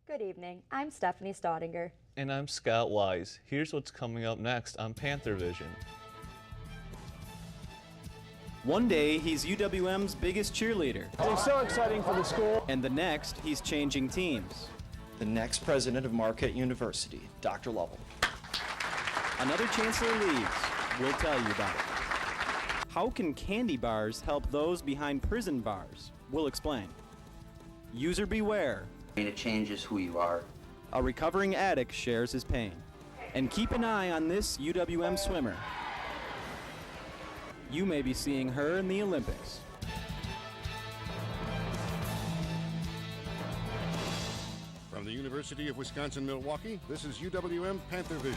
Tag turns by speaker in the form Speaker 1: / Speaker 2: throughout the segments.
Speaker 1: Good evening. I'm Stephanie Staudinger.
Speaker 2: And I'm Scott Wise. Here's what's coming up next on PantherVision.
Speaker 3: One day, he's UWM's biggest cheerleader.
Speaker 4: It's so exciting for the school.
Speaker 3: And the next, he's changing teams.
Speaker 5: The next president of Marquette University, Dr. Lovell.
Speaker 3: Another chancellor leaves. We'll tell you about it. How can candy bars help those behind prison bars? We'll explain. User beware.
Speaker 6: It changes who you are.
Speaker 3: A recovering addict shares his pain. And keep an eye on this UWM swimmer. You may be seeing her in the Olympics.
Speaker 7: From the University of Wisconsin-Milwaukee, this is UWM PantherVision.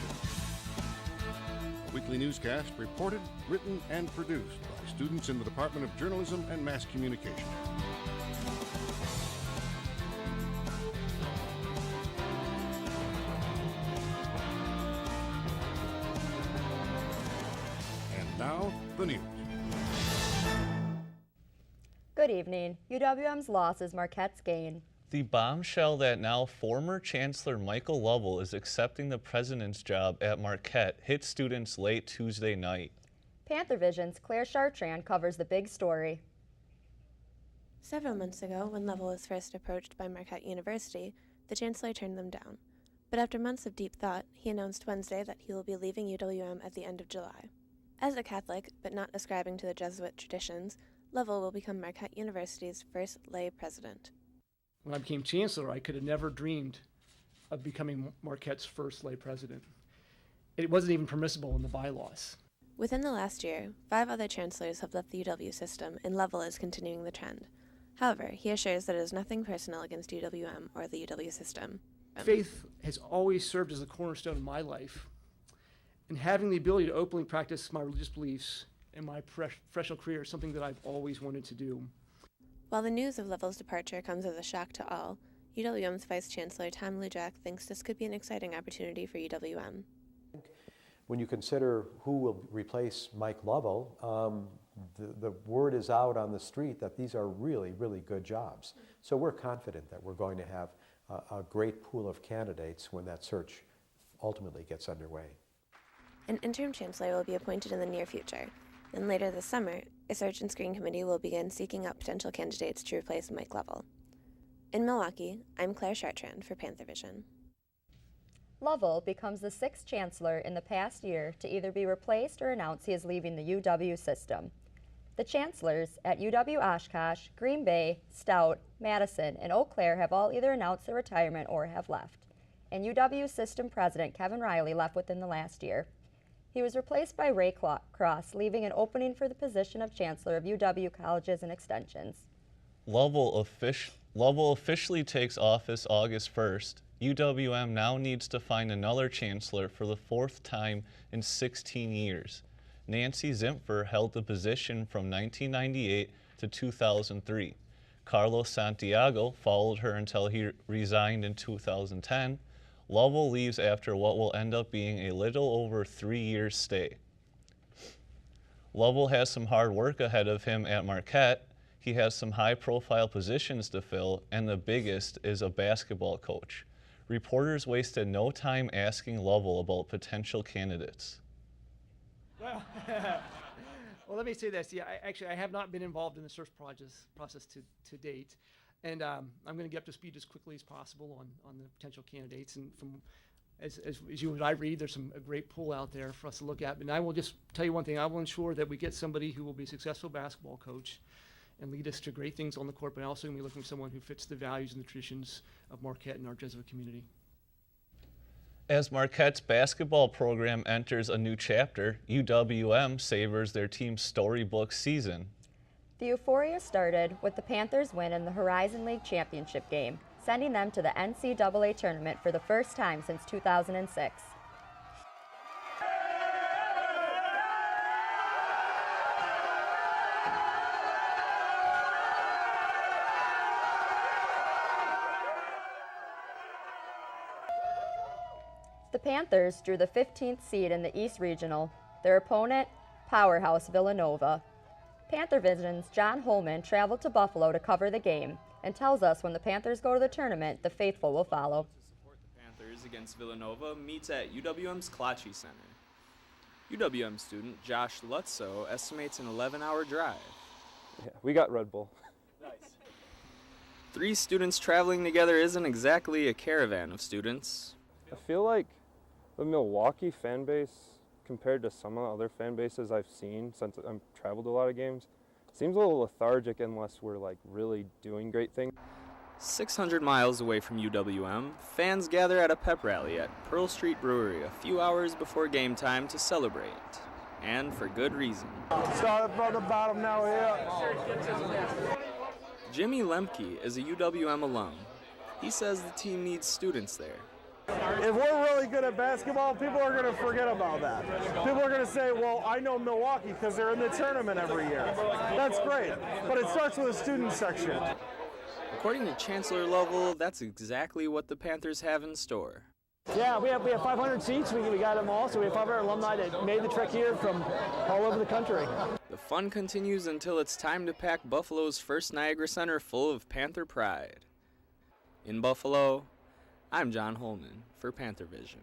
Speaker 7: A weekly newscast reported, written, and produced by students in the Department of Journalism and Mass Communication. Now, the news.
Speaker 1: Good evening. UWM's loss is Marquette's gain.
Speaker 2: The bombshell that now former Chancellor Michael Lovell is accepting the president's job at Marquette hit students late Tuesday night.
Speaker 1: PantherVision's Claire Chartrand covers the big story.
Speaker 8: Several months ago, when Lovell was first approached by Marquette University, the Chancellor turned them down. But after months of deep thought, he announced Wednesday that he will be leaving UWM at the end of July. As a Catholic, but not ascribing to the Jesuit traditions, Lovell will become Marquette University's first lay president.
Speaker 4: When I became chancellor, I could have never dreamed of becoming Marquette's first lay president. It wasn't even permissible in the bylaws.
Speaker 8: Within the last year, 5 other chancellors have left the UW system, and Lovell is continuing the trend. However, he assures that it is nothing personal against UWM or the UW system.
Speaker 4: Faith has always served as a cornerstone of my life. And having the ability to openly practice my religious beliefs in my professional career is something that I've always wanted to do.
Speaker 8: While the news of Lovell's departure comes as a shock to all, UWM's Vice Chancellor Tom Lujack thinks this could be an exciting opportunity for UWM.
Speaker 9: When you consider who will replace Mike Lovell, the word is out on the street that these are really, really good jobs. So we're confident that we're going to have a great pool of candidates when that search ultimately gets underway.
Speaker 8: An interim chancellor will be appointed in the near future. Then later this summer, a search and screen committee will begin seeking out potential candidates to replace Mike Lovell. In Milwaukee, I'm Claire Chartrand for PantherVision.
Speaker 1: Lovell becomes the 6th chancellor in the past year to either be replaced or announce he is leaving the UW system. The chancellors at UW Oshkosh, Green Bay, Stout, Madison, and Eau Claire have all either announced their retirement or have left. And UW system president Kevin Riley left within the last year. He was replaced by Ray Cross, leaving an opening for the position of Chancellor of UW Colleges and Extensions.
Speaker 2: Lovell officially takes office August 1st. UWM now needs to find another chancellor for the 4th time in 16 years. Nancy Zimpfer held the position from 1998 to 2003. Carlos Santiago followed her until he resigned in 2010. Lovell leaves after what will end up being a little over 3 years stay. Lovell has some hard work ahead of him at Marquette. He has some high-profile positions to fill, and the biggest is a basketball coach. Reporters wasted no time asking Lovell about potential candidates.
Speaker 4: Well, let me say this. Yeah, I have not been involved in the search process to date. And I'm going to get up to speed as quickly as possible on the potential candidates. And from as you and I read, there's a great pool out there for us to look at. And I will just tell you one thing. I will ensure that we get somebody who will be a successful basketball coach and lead us to great things on the court, but also going to be looking for someone who fits the values and the traditions of Marquette and our Jesuit community.
Speaker 2: As Marquette's basketball program enters a new chapter, UWM savors their team's storybook season.
Speaker 1: The euphoria started with the Panthers' win in the Horizon League championship game, sending them to the NCAA tournament for the first time since 2006. The Panthers drew the 15th seed in the East Regional, their opponent, powerhouse Villanova. PantherVision's John Holman traveled to Buffalo to cover the game. and tells us when the Panthers go to the tournament, the faithful will follow.
Speaker 3: To support the Panthers against Villanova meets at UWM's Klatsche Center. UWM student Josh Lutzow estimates an 11-hour drive.
Speaker 10: Yeah, we got Red Bull.
Speaker 3: Nice. 3 students traveling together isn't exactly a caravan of students.
Speaker 10: I feel like the Milwaukee fan base, compared to some of the other fan bases I've seen since I've traveled a lot of games, seems a little lethargic unless we're like really doing great things.
Speaker 3: 600 miles away from UWM, fans gather at a pep rally at Pearl Street Brewery a few hours before game time to celebrate. And for good reason.
Speaker 11: Started from the bottom, now here.
Speaker 3: Jimmy Lemke is a UWM alum. He says the team needs students there.
Speaker 11: If we're really good at basketball, people are going to forget about that. People are going to say, well, I know Milwaukee because they're in the tournament every year. That's great, but it starts with a student section.
Speaker 3: According to Chancellor Lovell, that's exactly what the Panthers have in store.
Speaker 11: Yeah, we have 500 seats. We got them all, so we have 500 alumni that made the trek here from all over the country.
Speaker 3: The fun continues until it's time to pack Buffalo's first Niagara Center full of Panther pride. In Buffalo, I'm John Holman for PantherVision.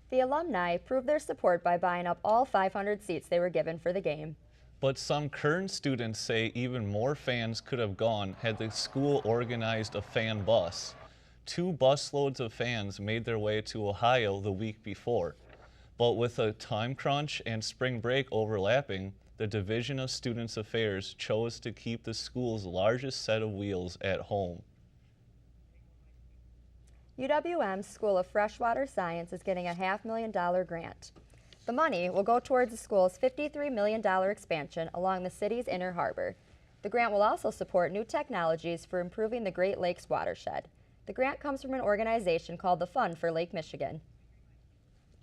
Speaker 1: The alumni proved their support by buying up all 500 seats they were given for the game.
Speaker 2: But some current students say even more fans could have gone had the school organized a fan bus. 2 busloads of fans made their way to Ohio the week before. But with a time crunch and spring break overlapping, the Division of Students Affairs chose to keep the school's largest set of wheels at home.
Speaker 1: UWM's School of Freshwater Science is getting a $500,000 grant. The money will go towards the school's $53 million expansion along the city's inner harbor. The grant will also support new technologies for improving the Great Lakes watershed. The grant comes from an organization called the Fund for Lake Michigan.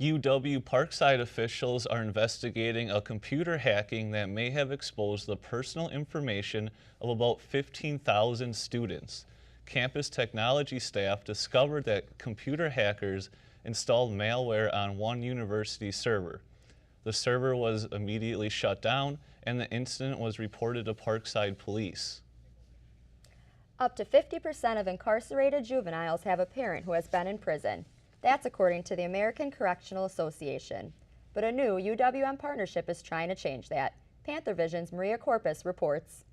Speaker 2: UW Parkside officials are investigating a computer hacking that may have exposed the personal information of about 15,000 students. Campus technology staff discovered that computer hackers installed malware on one university server. The server was immediately shut down, and the incident was reported to Parkside police.
Speaker 1: Up to 50% of incarcerated juveniles have a parent who has been in prison. That's according to the American Correctional Association. But a new UWM partnership is trying to change that. PantherVision's Maria Corpus reports.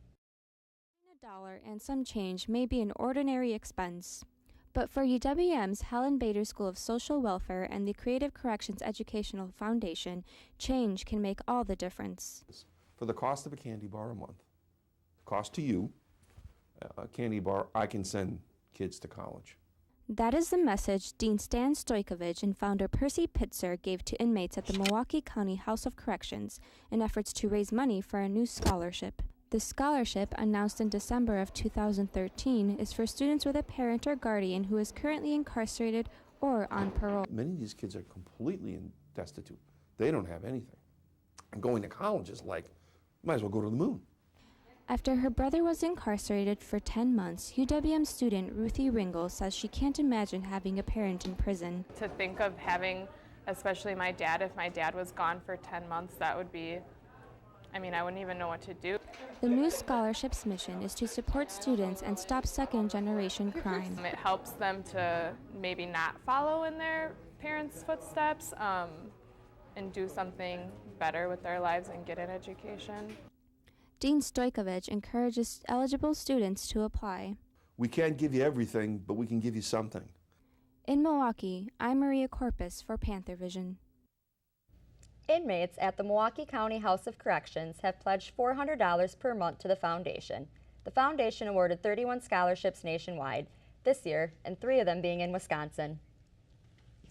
Speaker 12: $1 and some change may be an ordinary expense. But for UWM's Helen Bader School of Social Welfare and the Creative Corrections Educational Foundation, change can make all the difference.
Speaker 13: For the cost of a candy bar a month, cost to you, a candy bar, I can send kids to college.
Speaker 12: That is the message Dean Stan Stojkovic and founder Percy Pitzer gave to inmates at the Milwaukee County House of Corrections in efforts to raise money for a new scholarship. The scholarship, announced in December of 2013, is for students with a parent or guardian who is currently incarcerated or on parole.
Speaker 13: Many of these kids are completely destitute. They don't have anything. And going to college is like, might as well go to the moon.
Speaker 12: After her brother was incarcerated for 10 months, UWM student Ruthie Ringel says she can't imagine having a parent in prison.
Speaker 14: To think of having, especially my dad, if my dad was gone for 10 months, that would be, I wouldn't even know what to do.
Speaker 12: The new scholarship's mission is to support students and stop second-generation crime.
Speaker 14: It helps them to maybe not follow in their parents' footsteps and do something better with their lives and get an education.
Speaker 12: Dean Stojkovic encourages eligible students to apply.
Speaker 13: We can't give you everything, but we can give you something.
Speaker 12: In Milwaukee, I'm Maria Corpus for PantherVision.
Speaker 1: Inmates at the Milwaukee County House of Corrections have pledged $400 per month to the foundation. The foundation awarded 31 scholarships nationwide this year, and 3 of them being in Wisconsin.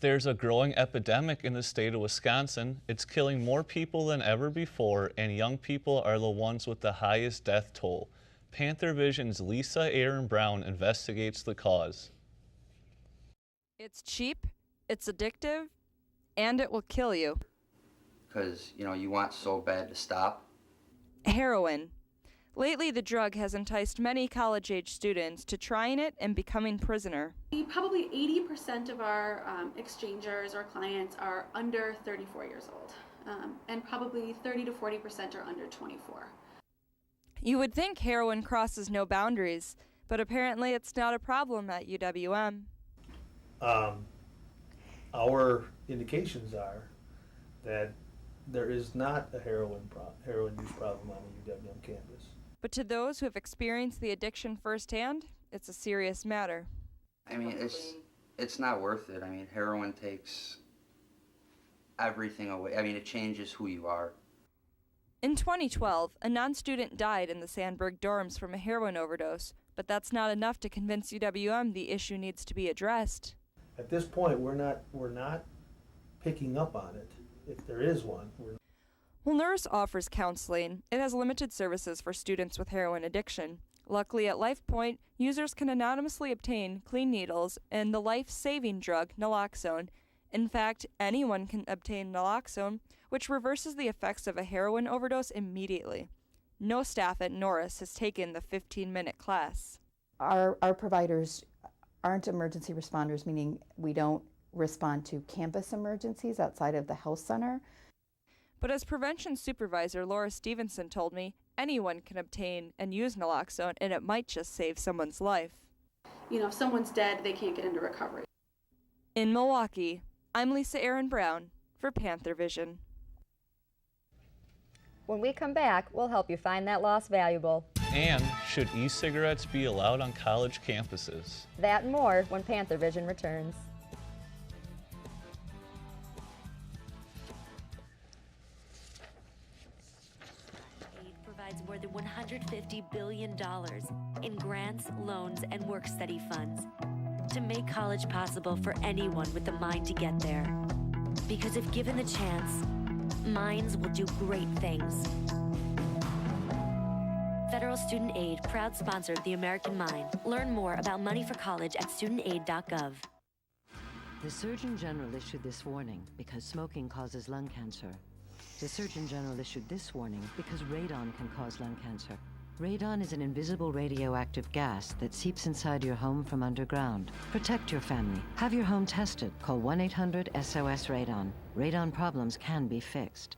Speaker 2: There's a growing epidemic in the state of Wisconsin. It's killing more people than ever before, and young people are the ones with the highest death toll. PantherVision's Lisa Aaron Brown investigates the cause.
Speaker 15: It's cheap, it's addictive, and it will kill you.
Speaker 6: Because, you want so bad to stop.
Speaker 15: Heroin. Lately, the drug has enticed many college-age students to trying it and becoming prisoner.
Speaker 16: Probably 80% of our exchangers or clients are under 34 years old, and probably 30 to 40% are under 24.
Speaker 15: You would think heroin crosses no boundaries, but apparently it's not a problem at UWM.
Speaker 17: Our indications are that there is not a heroin use problem on the UWM campus.
Speaker 15: But to those who have experienced the addiction firsthand, it's a serious matter.
Speaker 6: I mean, it's not worth it. I mean, heroin takes everything away. I mean, it changes who you are.
Speaker 15: In 2012, a non-student died in the Sandberg dorms from a heroin overdose, but that's not enough to convince UWM the issue needs to be addressed.
Speaker 17: At this point, we're not picking up on it. If there is one,
Speaker 15: While Nurse offers counseling, it has limited services for students with heroin addiction. Luckily, at LifePoint, users can anonymously obtain clean needles and the life-saving drug naloxone. In fact, anyone can obtain naloxone, which reverses the effects of a heroin overdose immediately. No staff at Norris has taken the 15-minute class.
Speaker 18: Our providers aren't emergency responders, meaning we don't respond to campus emergencies outside of the health center.
Speaker 15: But as prevention supervisor Laura Stevenson told me, anyone can obtain and use naloxone, and it might just save someone's life.
Speaker 16: You know, if someone's dead, they can't get into recovery.
Speaker 15: In Milwaukee, I'm Lisa Aaron Brown for PantherVision.
Speaker 1: When we come back, we'll help you find that lost valuable.
Speaker 2: And should e-cigarettes be allowed on college campuses?
Speaker 1: That and more when PantherVision returns.
Speaker 19: Provides more than $150 billion in grants, loans, and work-study funds to make college possible for anyone with the mind to get there. Because if given the chance, minds will do great things. Federal Student Aid, proud sponsor of the American Mind. Learn more about money for college at studentaid.gov.
Speaker 20: The Surgeon General issued this warning because smoking causes lung cancer. The Surgeon General issued this warning because radon can cause lung cancer. Radon is an invisible radioactive gas that seeps inside your home from underground. Protect your family. Have your home tested. Call 1-800-SOS-RADON. Radon problems can be fixed.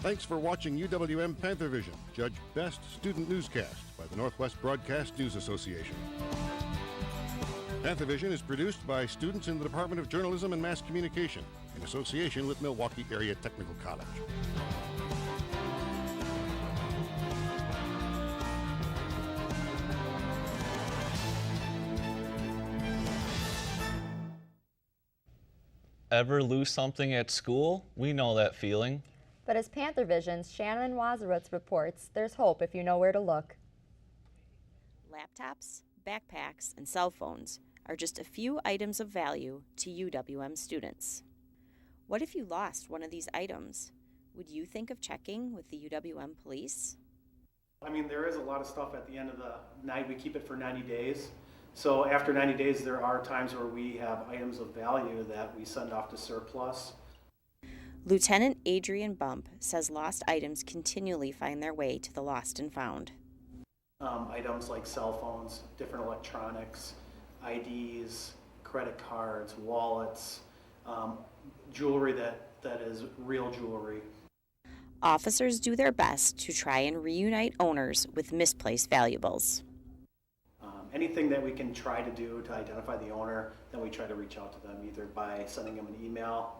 Speaker 7: Thanks for watching UWM PantherVision, judged Best Student Newscast by the Northwest Broadcast News Association. PantherVision is produced by students in the Department of Journalism and Mass Communication in association with Milwaukee Area Technical College.
Speaker 2: Ever lose something at school? We know that feeling.
Speaker 1: But as PantherVision's Shannon Wazowitz reports, there's hope if you know where to look.
Speaker 21: Laptops, backpacks, and cell phones are just a few items of value to UWM students. What if you lost one of these items? Would you think of checking with the UWM police?
Speaker 22: I mean, there is a lot of stuff at the end of the night. We keep it for 90 days. So after 90 days, there are times where we have items of value that we send off to surplus.
Speaker 21: Lieutenant Adrian Bump says lost items continually find their way to the lost and found.
Speaker 22: Items like cell phones, different electronics, IDs, credit cards, wallets, jewelry that is real jewelry.
Speaker 21: Officers do their best to try and reunite owners with misplaced valuables.
Speaker 22: Anything that we can try to do to identify the owner, then we try to reach out to them either by sending them an email,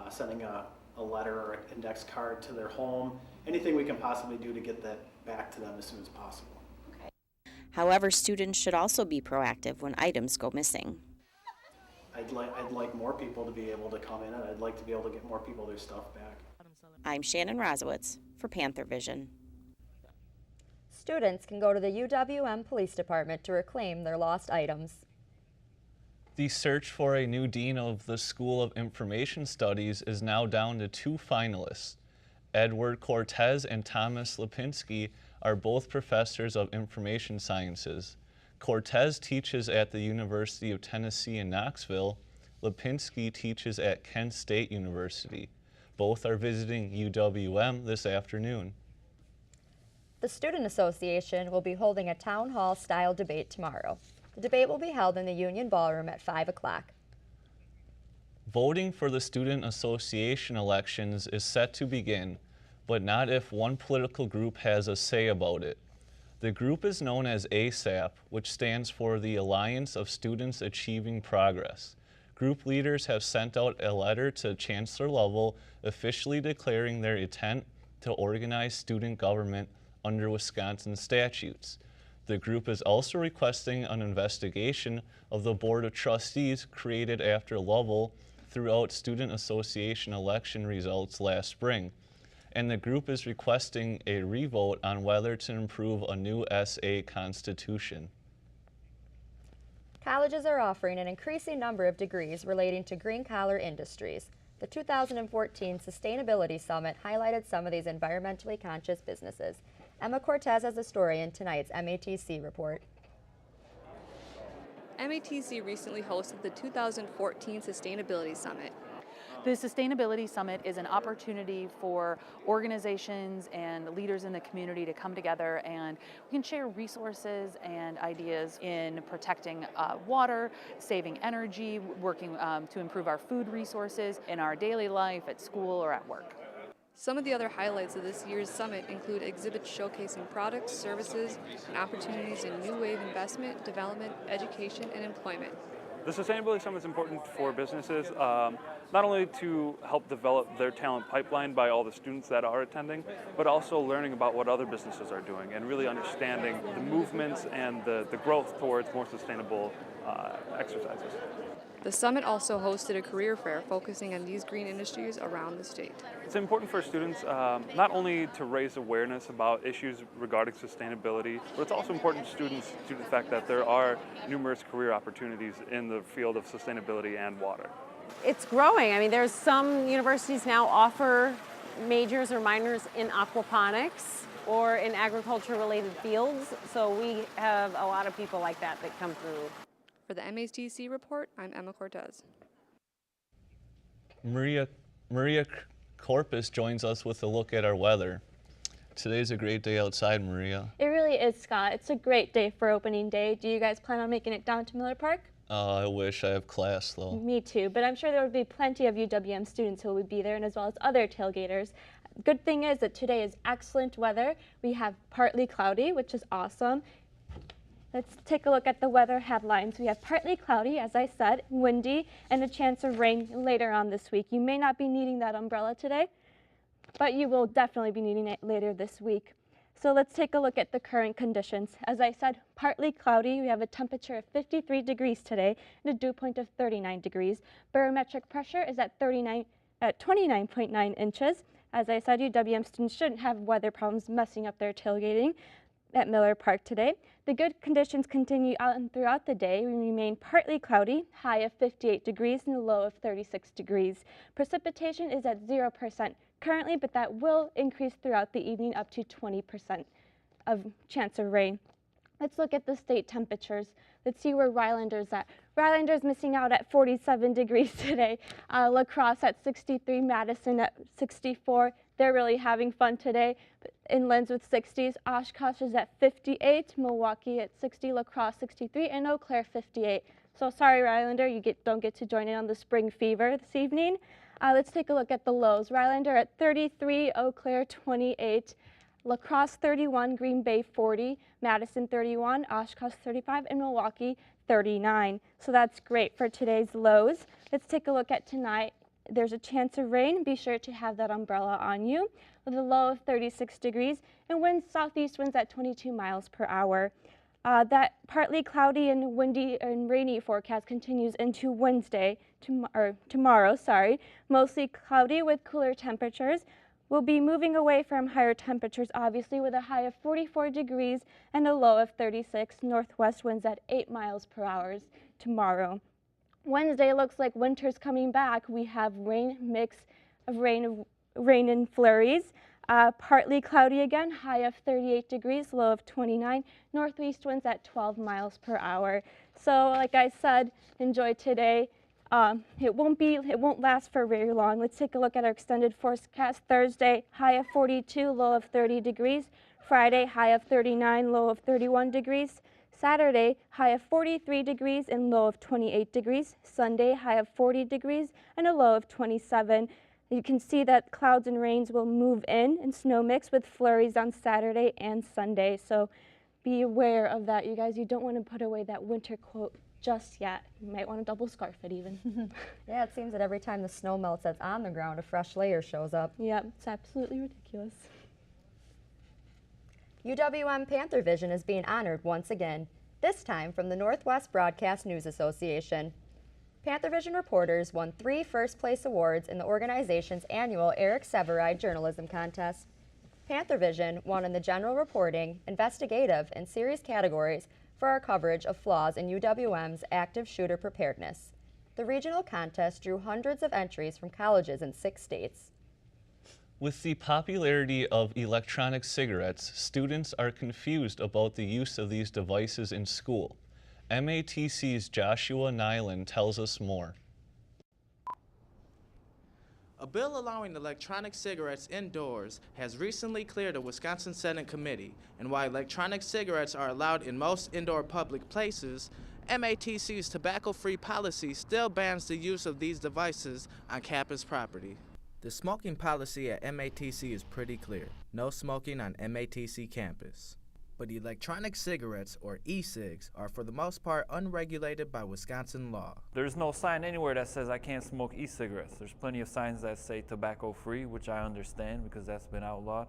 Speaker 22: sending a letter or an index card to their home, anything we can possibly do to get that back to them as soon as possible.
Speaker 21: Okay. However, students should also be proactive when items go missing.
Speaker 22: I'd like more people to be able to come in, and I'd like to be able to get more people their stuff back.
Speaker 21: I'm Shannon Wazowitz for PantherVision.
Speaker 1: Students can go to the UWM Police Department to reclaim their lost items.
Speaker 2: The search for a new dean of the School of Information Studies is now down to 2 finalists. Edward Cortez and Thomas Lipinski are both professors of information sciences. Cortez teaches at the University of Tennessee in Knoxville. Lipinski teaches at Kent State University. Both are visiting UWM this afternoon.
Speaker 1: The Student Association will be holding a town hall style debate tomorrow. The debate will be held in the Union Ballroom at 5 o'clock.
Speaker 2: Voting for the Student Association elections is set to begin, but not if one political group has a say about it. The group is known as ASAP, which stands for the Alliance of Students Achieving Progress. Group leaders have sent out a letter to Chancellor Lovell officially declaring their intent to organize student government under Wisconsin statutes. The group is also requesting an investigation of the Board of Trustees created after Lovell threw out Student Association election results last spring. And the group is requesting a revote on whether to improve a new SA constitution.
Speaker 1: Colleges are offering an increasing number of degrees relating to green-collar industries. The 2014 Sustainability Summit highlighted some of these environmentally conscious businesses. Emma Cortez has a story in tonight's MATC report.
Speaker 5: MATC recently hosted the 2014 Sustainability Summit.
Speaker 9: The Sustainability Summit is an opportunity for organizations and leaders in the community to come together, and we can share resources and ideas in protecting water, saving energy, working to improve our food resources in our daily life, at school, or at work.
Speaker 5: Some of the other highlights of this year's summit include exhibits showcasing products, services, and opportunities in new wave investment, development, education, and employment.
Speaker 23: The Sustainability Summit is important for businesses, not only to help develop their talent pipeline by all the students that are attending, but also learning about what other businesses are doing and really understanding the movements and the growth towards more sustainable exercises.
Speaker 5: The summit also hosted a career fair focusing on these green industries around the state.
Speaker 23: It's important for students not only to raise awareness about issues regarding sustainability, but it's also important to students due to the fact that there are numerous career opportunities in the field of sustainability and water.
Speaker 24: It's growing. I mean, there's some universities now offer majors or minors in aquaponics or in agriculture-related fields, so we have a lot of people like that that come through.
Speaker 5: For the MATC report, I'm Emma Cortez.
Speaker 2: Maria Corpus joins us with a look at our weather. Today's a great day outside, Maria.
Speaker 25: It really is, Scott. It's a great day for opening day. Do you guys plan on making it down to Miller Park?
Speaker 2: I wish. I have class, though.
Speaker 25: Me too, but I'm sure there would be plenty of UWM students who would be there, and as well as other tailgaters. Good thing is that today is excellent weather. We have partly cloudy, which is awesome. Let's take a look at the weather headlines. We have partly cloudy, as I said, windy, and a chance of rain later on this week. You may not be needing that umbrella today, but you will definitely be needing it later this week. So let's take a look at the current conditions. As I said, partly cloudy. We have a temperature of 53 degrees today and a dew point of 39 degrees. Barometric pressure is at 29.9 inches. As I said, UWM students shouldn't have weather problems messing up their tailgating at Miller Park today. The good conditions continue out and throughout the day. We remain partly cloudy, high of 58 degrees and a low of 36 degrees. Precipitation is at 0% currently, but that will increase throughout the evening up to 20% of chance of rain. Let's look at the state temperatures. Let's see where Rylander's at. Rylander's missing out at 47 degrees today. La Crosse at 63, Madison at 64. They're really having fun today. Inlands with 60s. Oshkosh is at 58, Milwaukee at 60, La Crosse 63, and Eau Claire 58. So sorry, Rylander, you don't get to join in on the spring fever this evening. Let's take a look at the lows. Rylander at 33, Eau Claire 28, La Crosse 31, Green Bay 40, Madison 31, Oshkosh 35, and Milwaukee 39. So that's great for today's lows. Let's take a look at tonight. There's a chance of rain. Be sure to have that umbrella on you with a low of 36 degrees and winds, southeast winds at 22 miles per hour. That partly cloudy and windy and rainy forecast continues into Wednesday, tomorrow, mostly cloudy with cooler temperatures. We'll be moving away from higher temperatures, obviously, with a high of 44 degrees and a low of 36, northwest winds at 8 miles per hour tomorrow. Wednesday looks like winter's coming back. We have rain, mix of rain and flurries. Partly cloudy again, high of 38 degrees, low of 29. Northeast winds at 12 miles per hour. So like I said, enjoy today. It won't last for very long. Let's take a look at our extended forecast. Thursday, high of 42, low of 30 degrees. Friday, high of 39, low of 31 degrees. Saturday, high of 43 degrees and low of 28 degrees. Sunday, high of 40 degrees and a low of 27. You can see that clouds and rains will move in and snow mix with flurries on Saturday and Sunday. So be aware of that, you guys. You don't want to put away that winter coat just yet. You might want to double scarf it even.
Speaker 1: Yeah, it seems that every time the snow melts that's on the ground, a fresh layer shows up.
Speaker 25: Yep, it's absolutely ridiculous.
Speaker 1: UWM PantherVision is being honored once again, this time from the Northwest Broadcast News Association. PantherVision reporters won 3 first-place awards in the organization's annual Eric Severide Journalism Contest. PantherVision won in the general reporting, investigative, and series categories for our coverage of flaws in UWM's active shooter preparedness. The regional contest drew hundreds of entries from colleges in 6 states.
Speaker 2: With the popularity of electronic cigarettes, students are confused about the use of these devices in school. MATC's Joshua Nyland tells us more.
Speaker 3: A bill allowing electronic cigarettes indoors has recently cleared a Wisconsin Senate committee, and while electronic cigarettes are allowed in most indoor public places, MATC's tobacco-free policy still bans the use of these devices on campus property. The smoking policy at MATC is pretty clear. No smoking on MATC campus. But electronic cigarettes, or e-cigs, are for the most part unregulated by Wisconsin law.
Speaker 4: There's no sign anywhere that says I can't smoke e-cigarettes. There's plenty of signs that say tobacco-free, which I understand because that's been outlawed.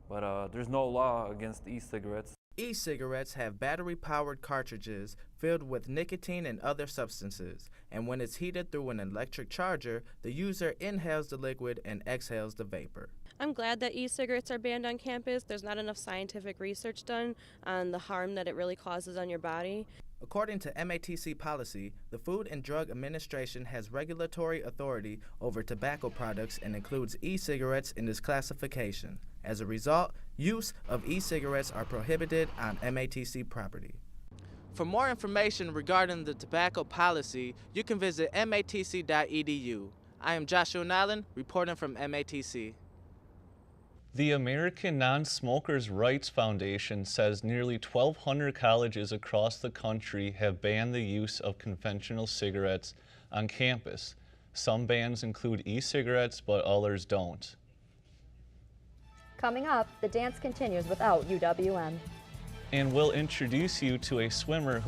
Speaker 4: But there's no law against e-cigarettes.
Speaker 3: E-cigarettes have battery-powered cartridges filled with nicotine and other substances, and when it's heated through an electric charger, the user inhales the liquid and exhales the vapor.
Speaker 8: I'm glad that e-cigarettes are banned on campus. There's not enough scientific research done on the harm that it really causes on your body.
Speaker 3: According to MATC policy, the Food and Drug Administration has regulatory authority over tobacco products and includes e-cigarettes in this classification. As a result, use of e-cigarettes are prohibited on MATC property. For more information regarding the tobacco policy, you can visit matc.edu. I am Joshua Nyland, reporting from MATC.
Speaker 2: The American Non-Smokers' Rights Foundation says nearly 1,200 colleges across the country have banned the use of conventional cigarettes on campus. Some bans include e-cigarettes, but others don't.
Speaker 1: Coming up, the dance continues without UWM.
Speaker 2: And we'll introduce you to a swimmer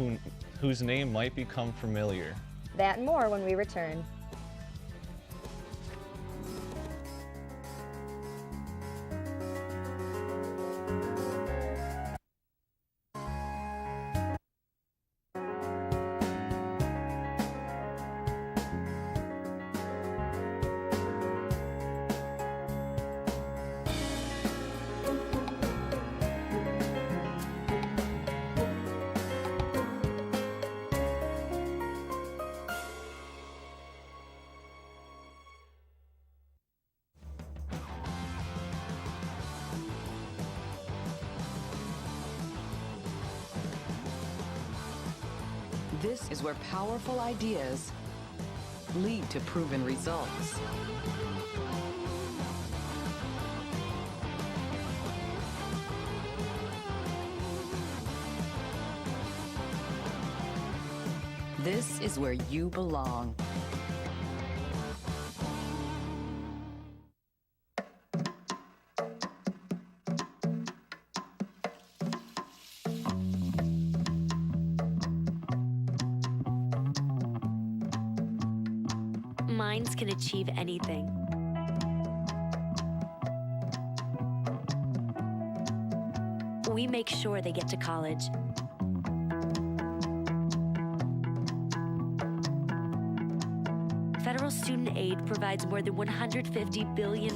Speaker 2: whose name might become familiar.
Speaker 1: That and more when we return.
Speaker 10: This is where powerful ideas lead to proven results. This is where you belong.
Speaker 19: Minds can achieve anything. We make sure they get to college. Federal student aid provides more than $150 billion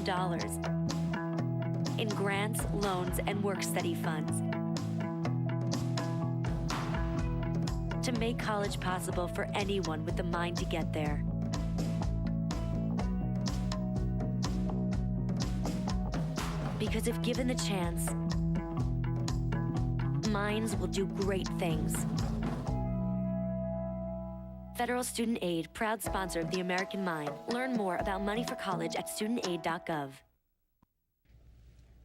Speaker 19: in grants, loans, and work-study funds. to make college possible for anyone with the mind to get there. Because if given the chance, minds will do great things. Federal Student Aid, proud sponsor of the American Mind. Learn more about money for college at studentaid.gov.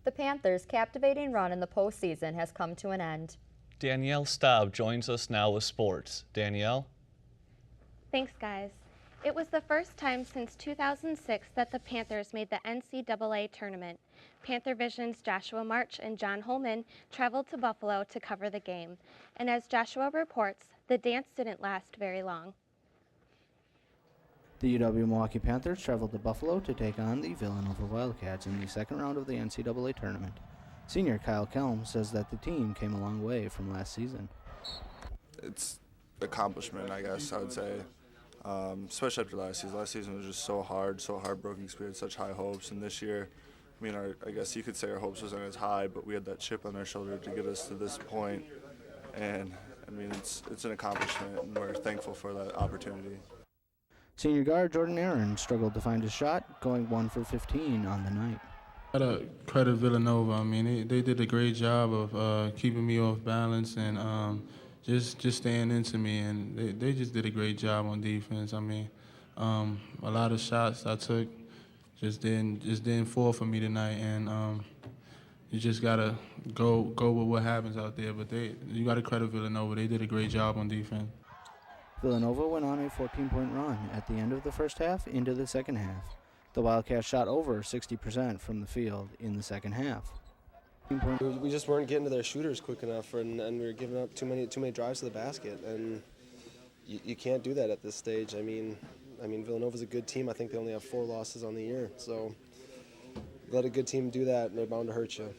Speaker 1: The Panthers' captivating run in the postseason has come to an end.
Speaker 2: Danielle Staub joins us now with sports. Danielle?
Speaker 6: Thanks, guys. It was the first time since 2006 that the Panthers made the NCAA tournament. PantherVision's Joshua March and John Holman traveled to Buffalo to cover the game. And as Joshua reports, the dance didn't last very long.
Speaker 11: The UW-Milwaukee Panthers traveled to Buffalo to take on the Villanova Wildcats in the second round of the NCAA tournament. Senior Kyle Kelm says that the team came a long way from last season.
Speaker 12: It's accomplishment, I guess, I would say, especially after last season. Last season was just so hard, so heartbroken because we had such high hopes. And this year, I mean, I guess you could say our hopes wasn't as high, but we had that chip on our shoulder to get us to this point. And, I mean, it's an accomplishment, and we're thankful for that opportunity.
Speaker 11: Senior guard Jordan Aaron struggled to find his shot, going 1 for 15 on the night.
Speaker 13: I gotta credit Villanova. I mean, they did a great job of keeping me off balance and just staying into me, and they just did a great job on defense. I mean, a lot of shots I took just didn't fall for me tonight, and you just gotta go with what happens out there. But you gotta credit Villanova. They did a great job on defense.
Speaker 11: Villanova went on a 14-point run at the end of the first half into the second half. The Wildcats shot over 60% from the field in the second half.
Speaker 14: We just weren't getting to their shooters quick enough, and we were giving up too many drives to the basket, and you can't do that at this stage. I mean, Villanova's a good team. I think they only have 4 losses on the year, so let a good team do that, and they're bound to hurt you.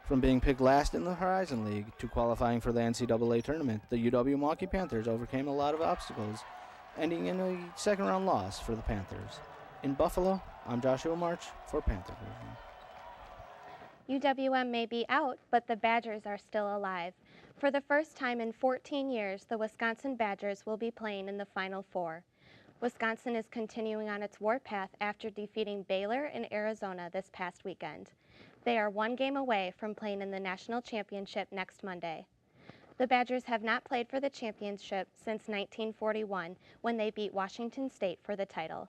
Speaker 11: From being picked last in the Horizon League to qualifying for the NCAA tournament, the UW-Milwaukee Panthers overcame a lot of obstacles, ending in a second-round loss for the Panthers. In Buffalo, I'm Joshua March for PantherVision.
Speaker 6: UWM may be out, but the Badgers are still alive. For the first time in 14 years, the Wisconsin Badgers will be playing in the Final Four. Wisconsin is continuing on its warpath after defeating Baylor and Arizona this past weekend. They are 1 game away from playing in the national championship next Monday. The Badgers have not played for the championship since 1941, when they beat Washington State for the title.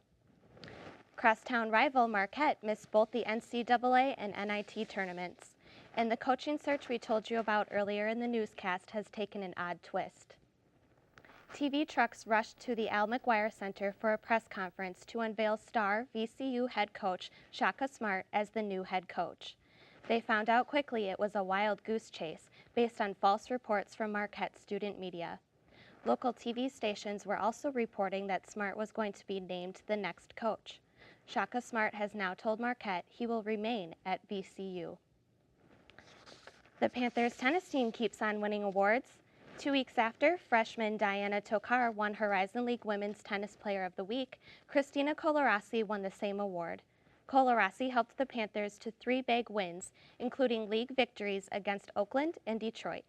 Speaker 6: Crosstown rival Marquette missed both the NCAA and NIT tournaments, and the coaching search we told you about earlier in the newscast has taken an odd twist. TV trucks rushed to the Al McGuire Center for a press conference to unveil star VCU head coach Shaka Smart as the new head coach. They found out quickly it was a wild goose chase based on false reports from Marquette student media. Local TV stations were also reporting that Smart was going to be named the next coach. Shaka Smart has now told Marquette he will remain at VCU. The Panthers tennis team keeps on winning awards. 2 weeks after freshman Diana Tokar won Horizon League Women's Tennis Player of the Week, Christina Colarossi won the same award. Colarossi helped the Panthers to 3 big wins, including league victories against Oakland and Detroit.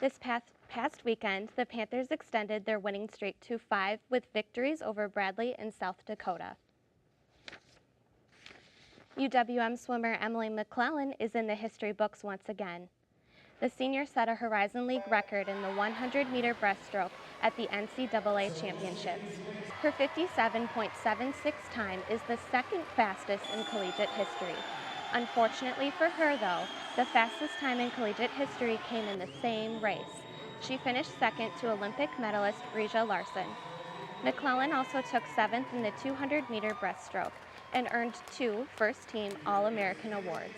Speaker 6: This past weekend, the Panthers extended their winning streak to 5 with victories over Bradley and South Dakota. UWM swimmer Emily McClellan is in the history books once again. The senior set a Horizon League record in the 100-meter breaststroke at the NCAA Championships. Her 57.76 time is the second fastest in collegiate history. Unfortunately for her, though, the fastest time in collegiate history came in the same race. She finished second to Olympic medalist Breja Larson. McClellan also took 7th in the 200-meter breaststroke and earned 2 first-team All-American awards.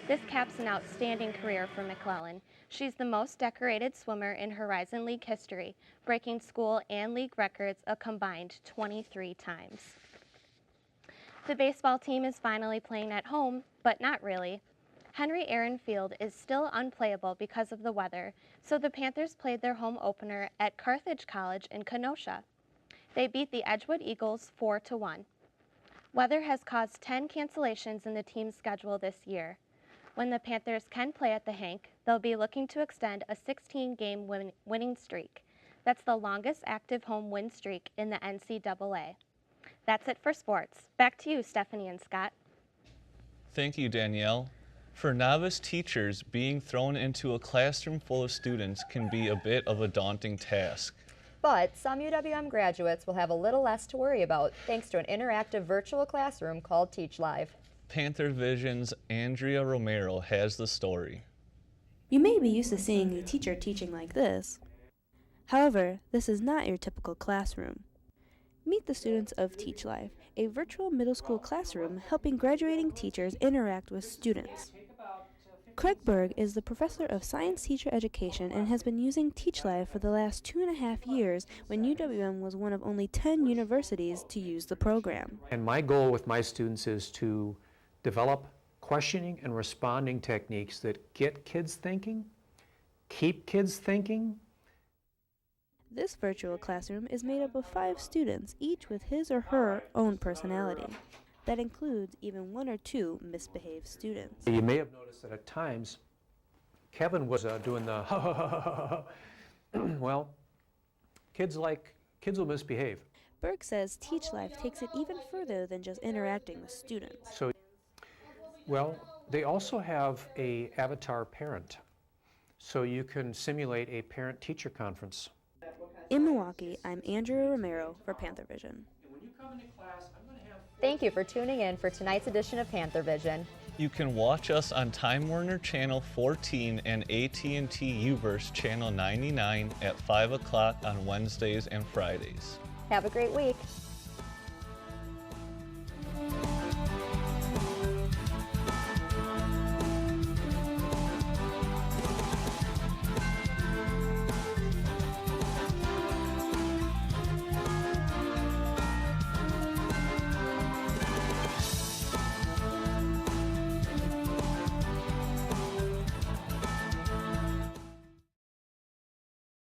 Speaker 6: This caps an outstanding career for McClellan. She's the most decorated swimmer in Horizon League history, breaking school and league records a combined 23 times. The baseball team is finally playing at home, but not really. Henry Aaron Field is still unplayable because of the weather, so the Panthers played their home opener at Carthage College in Kenosha. They beat the Edgewood Eagles 4-1. Weather has caused 10 cancellations in the team's schedule this year. When the Panthers can play at the Hank, they'll be looking to extend a 16-game winning streak. That's the longest active home win streak in the NCAA. That's it for sports. Back to you, Stephanie and Scott.
Speaker 2: Thank you, Danielle. For novice teachers, being thrown into a classroom full of students can be a bit of a daunting task.
Speaker 1: But some UWM graduates will have a little less to worry about thanks to an interactive virtual classroom called Teach Live.
Speaker 2: PantherVision's Andrea Romero has the story.
Speaker 15: You may be used to seeing a teacher teaching like this. However, this is not your typical classroom. Meet the students of Teach Live, a virtual middle school classroom helping graduating teachers interact with students. Craig Berg is the professor of science teacher education and has been using Teach Live for the last 2.5 years when UWM was one of only 10 universities to use the program.
Speaker 16: And my goal with my students is to develop questioning and responding techniques that get kids thinking, keep kids thinking.
Speaker 15: This virtual classroom is made up of 5 students, each with his or her own personality. That includes even 1 or 2 misbehaved students.
Speaker 16: You may have noticed that at times, Kevin was doing the ha ha ha ha ha. Well, kids will misbehave.
Speaker 15: Berg says Teach Live takes it even further than just interacting with students.
Speaker 16: So, well, they also have a avatar parent, so you can simulate a parent-teacher conference.
Speaker 15: In Milwaukee, I'm Andrea Romero for PantherVision.
Speaker 1: Thank you for tuning in for tonight's edition of PantherVision.
Speaker 2: You can watch us on Time Warner Channel 14 and AT&T UVerse Channel 99 at 5 o'clock on Wednesdays and Fridays.
Speaker 1: Have a great week.